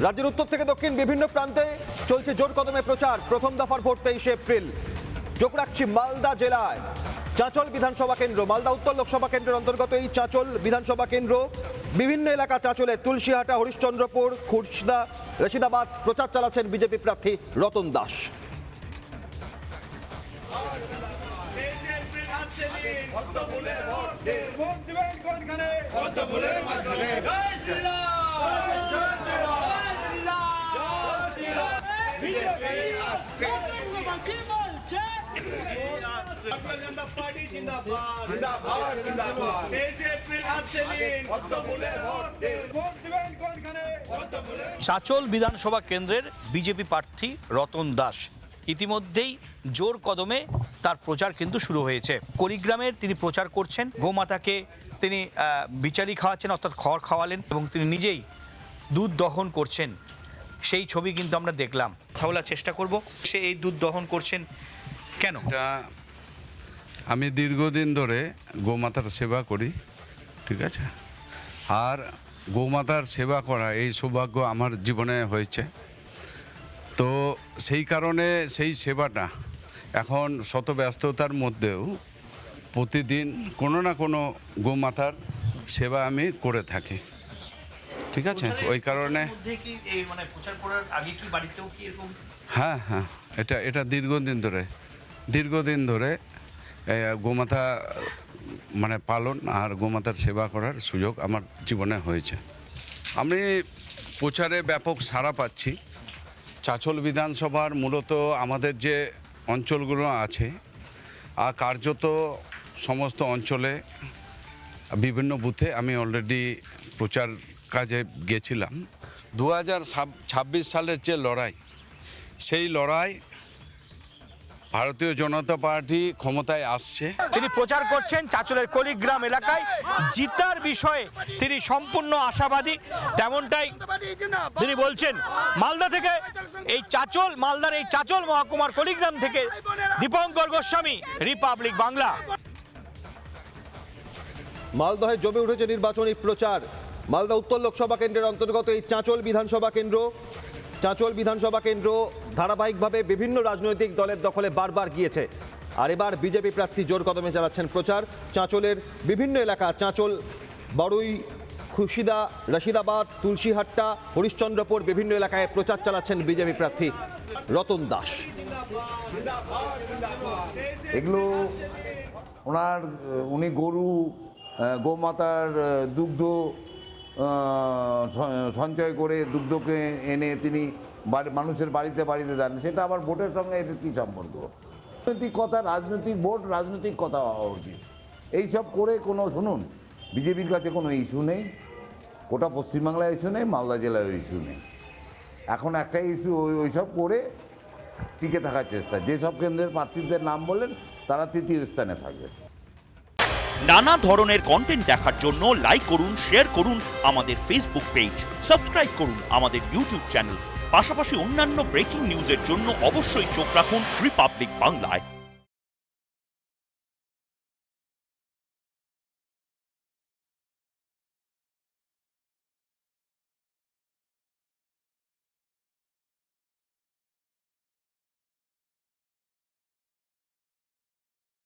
রাজ্যের উত্তর থেকে দক্ষিণ বিভিন্ন প্রান্তে চলছে জোর কদমে প্রচার। প্রথম দফার ভোট 23 এপ্রিল। চোখ রাখছি মালদা জেলায় চাঁচল বিধানসভা কেন্দ্র। মালদা উত্তর লোকসভা কেন্দ্রের অন্তর্গত এই চাঁচল বিধানসভা কেন্দ্র। বিভিন্ন এলাকা চাঁচলে তুলসীহাটা, হরিশ্চন্দ্রপুর, খুরশিদা, রশিদাবাদ প্রচার চালাচ্ছেন বিজেপি প্রার্থী রতন দাস। চাঁচল বিধানসভা কেন্দ্রের বিজেপি প্রার্থী রতন দাস ইতিমধ্যেই জোর কদমে তার প্রচার কিন্তু শুরু হয়েছে। কলিগ্রামের তিনি প্রচার করছেন। গোমাতাকে তিনি বিচারি খাওয়াচ্ছেন, অর্থাৎ খড় খাওয়ালেন, এবং তিনি নিজেই দুধ দহন করছেন। সেই ছবি কিন্তু আমরা দেখলাম। কথা বলার চেষ্টা করব, সে এই দুধ দহন করছেন কেন? আমি দীর্ঘদিন ধরে গোমাতার সেবা করি, ঠিক আছে। আর গোমাতার সেবা করা এই সৌভাগ্য আমার জীবনে হয়েছে। তো সেই কারণে সেই সেবাটা এখন শত ব্যস্ততার মধ্যেও প্রতিদিন কোনো না কোনো গোমাতার সেবা আমি করে থাকি, ঠিক আছে। ওই কারণে হ্যাঁ, এটা দীর্ঘদিন ধরে গোমাতা পালন আর গোমাতার সেবা করার সুযোগ আমার জীবনে হয়েছে। আমি প্রচারে ব্যাপক সাড়া পাচ্ছি। চাঁচল বিধানসভার মূলত আমাদের যে অঞ্চলগুলো আছে আর কার্যত সমস্ত অঞ্চলে বিভিন্ন বুথে আমি অলরেডি প্রচার কাজে গেছিলাম। 2026 সালের যে লড়াই, সেই লড়াই ভারতীয় জনতা পার্টি ক্ষমতায় আসছে। তিনি প্রচার করছেন চাঁচলের কলিগ্রাম এলাকায়। জিতার বিষয়ে তিনি সম্পূর্ণ আশাবাদী, তেমনটাই তিনি বলছেন। মালদা থেকে মালদার এই চাঁচল মহকুমার কলিগ্রাম থেকে দীপঙ্কর গোস্বামী, রিপাবলিক বাংলা। মালদহে জমে উঠেছে নির্বাচনী প্রচার। মালদা উত্তর লোকসভা কেন্দ্রের অন্তর্গত এই চাঁচল বিধানসভা কেন্দ্র ধারাবাহিকভাবে বিভিন্ন রাজনৈতিক দলের দখলে বারবার গিয়েছে। আর এবার বিজেপি প্রার্থী জোর কদমে চালাচ্ছেন প্রচার। চাঁচলের বিভিন্ন এলাকা, চাঁচল, বড়ুই, খুরশিদা, রশিদাবাদ, তুলসীহাট্টা, হরিশ্চন্দ্রপুর বিভিন্ন এলাকায় প্রচার চালাচ্ছেন বিজেপি প্রার্থী রতন দাস। এগুলো উনি গরু, গোমাতার দুগ্ধ সঞ্চয় করে দুগ্ধকে এনে তিনি মানুষের বাড়িতে দেন। সেটা আবার ভোটের সঙ্গে এর কী সম্পর্ক? রাজনৈতিক কথা, রাজনৈতিক ভোট, রাজনৈতিক কথা হওয়া উচিত। এইসব করে শুনুন, বিজেপির কাছে কোনো ইস্যু নেই, গোটা পশ্চিমবাংলায় ইস্যু নেই, মালদা জেলায় ইস্যু নেই। এখন একটা ইস্যু ওইসব করে টিকে থাকার চেষ্টা। যেসব কেন্দ্রের প্রার্থীদের নাম বললেন তারা তৃতীয় স্থানে থাকবে। নানা ধরনের কন্টেন্ট দেখার জন্য লাইক করুন, শেয়ার করুন আমাদের ফেসবুক পেজ, সাবস্ক্রাইব করুন আমাদের ইউটিউব চ্যানেল। পাশাপাশি অন্যান্য ব্রেকিং নিউজের জন্য অবশ্যই চোখ রাখুন রিপাবলিক বাংলায়।